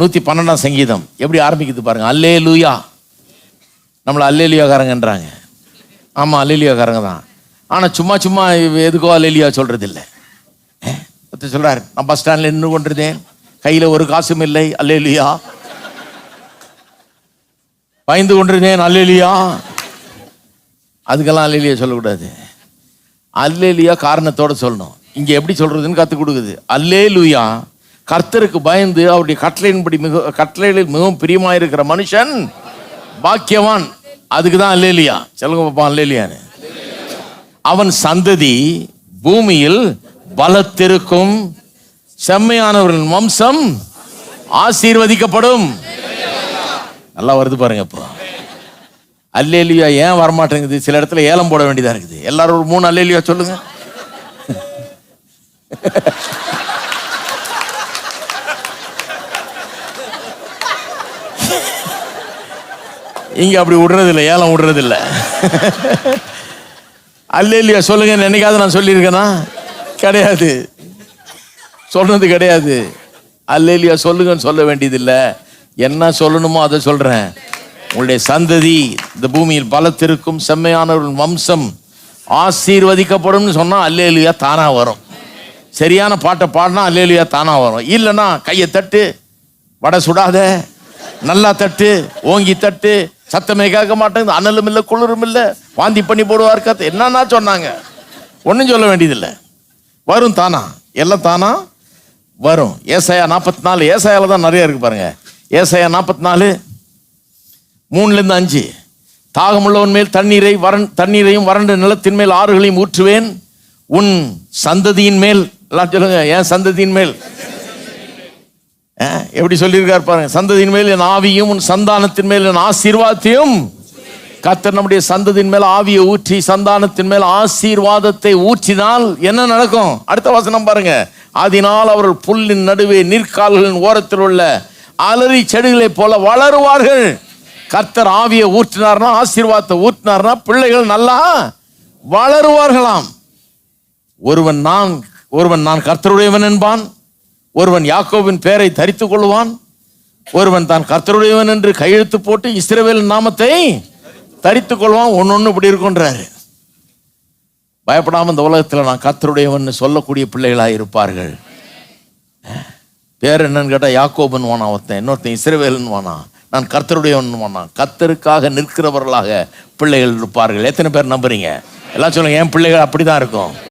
112 சங்கீதம் எப்படி ஆரம்பிக்குது பாருங்க. அல்லேலூயா. நம்மளை அல்லேலூயாக்காரங்கன்றாங்க. ஆமாம், அல்லேலூயாக்காரங்க தான். ஆனால் சும்மா சும்மா எதுக்கோ அல்லேலூயா சொல்கிறது இல்லை. சொல்கிறார், நான் பஸ் ஸ்டாண்டில் நின்று கொண்டிருந்தேன், கையில் ஒரு காசும் இல்லை, அல்லேலூயா. பயந்து கொண்டிருந்தேன், அல்லேலூயா. அதுக்கெல்லாம் அல்லேலூயா சொல்லக்கூடாது. அல்லேலூயா காரணத்தோடு சொல்லணும். இங்கே எப்படி சொல்கிறதுன்னு கற்றுக் கொடுக்குது. அல்லேலூயா கர்த்தருக்கு பயந்து அவருடைய கட்டளையின்படி கட்டளைகளில் மிகவும் பிரியமாயிருக்கிற மனுஷன் பாக்கியவான். அதுக்கு தான் அல்லேலூயா. சொல்லுங்க பாப்பா அல்லேலூயான்னு. அவன் சந்ததி பூமியில் பலத்திருக்கும், செம்மையானவர்கள் வம்சம் ஆசீர்வதிக்கப்படும். நல்லா வருது பாருங்க. இப்போ அல்லேலூயா ஏன் வரமாட்டேங்குது? சில இடத்துல ஏலம் போட வேண்டியதா இருக்குது. எல்லாரும் ஒரு 3 அல்லேலூயா சொல்லுங்க. இங்க அப்படி விடுறதில்லை, ஏலம் விடுறதில்லை. அல்லேலூயா சொல்லுங்க. என்னைக்காவது நான் சொல்லியிருக்கேனா? கிடையாது, சொன்னது கிடையாது. அல்லேலூயா சொல்லுங்கன்னு சொல்ல வேண்டியதில்லை. என்ன சொல்லணுமோ அதை சொல்றேன். உங்களுடைய சந்ததி இந்த பூமியில் பலத்திருக்கும், செம்மையானவர்கள் வம்சம் ஆசீர்வதிக்கப்படும் சொன்னா அல்லேலூயா தானா வரும். சரியான பாட்டை பாடினா அல்லேலூயா தானா வரும். இல்லைன்னா கையை தட்டு, வடை சுடாத, நல்லா தட்டு, ஓங்கி தட்டு, சத்தமே கேட்க மாட்டேங்குது, அனலும் இல்லை குளிரும் இல்லை, வாந்தி பண்ணி போடுவார் கத்து, என்னன்னா சொன்னாங்க. ஒன்றும் சொல்ல வேண்டியதில்லை, வரும் தானா, எல்லாம் தானா வரும். ஏசாயா 44, ஏசாயால தான் நிறைய இருக்கு பாருங்க. ஏசாயா 44 3-5. தாகமுள்ளவன் மேல் தண்ணீரையும் வறண்ட நிலத்தின் மேல் ஆறுகளையும் ஊற்றுவேன், உன் சந்ததியின் மேல். எல்லாம் சொல்லுங்க, என் சந்ததியின் மேல். எப்படி சொல்லியிருக்காரு பாருங்க. சந்ததியின் மேல் என் ஆவியும், உன் சந்தானத்தின் மேல் என் ஆசீர்வாதத்தையும். கர்த்தர் நம்முடைய சந்ததியின் மேல் ஆவியை ஊற்றி சந்தானத்தின் மேல் ஆசீர்வாதத்தை ஊற்றினால் என்ன நடக்கும்? அடுத்த வசனம் பாருங்க. அதனால் அவர்கள் புல்லின் நடுவே நீர்க்கால்களின் ஓரத்தில் உள்ள அலறி செடிகளை போல வளருவார்கள். கர்த்தர் ஆவியை ஊற்றினார்னா, ஆசீர்வாதத்தை ஊற்றினார்னா பிள்ளைகள் நல்லா வளருவார்களாம். ஒருவன் நான் கர்த்தருடையவன் என்பான், ஒருவன் யாக்கோபின் பெயரை தரித்துக் கொள்வான், ஒருவன் தான் கர்த்தருடையவன் என்று கையெழுத்து போட்டு இஸ்ரவேல் நாமத்தை தரித்துக் கொள்வான். ஒன்னொன்னு இப்படி இருக்குன்றாரு. பயப்படாம இந்த உலகத்தில் நான் கர்த்தருடையவன் சொல்லக்கூடிய பிள்ளைகளாக இருப்பார்கள். பேர் என்னன்னு கேட்டா யாக்கோபன் வானா ஒருத்தன், இன்னொருத்தன் இஸ்ரவேலன் வானா, நான் கர்த்தருடையவன் வானா. கர்த்தருக்காக நிற்கிறவர்களாக பிள்ளைகள் இருப்பார்கள். எத்தனை பேர் நம்புறீங்க? எல்லாம் சொல்லுங்க, என் பிள்ளைகள் அப்படிதான் இருக்கும்.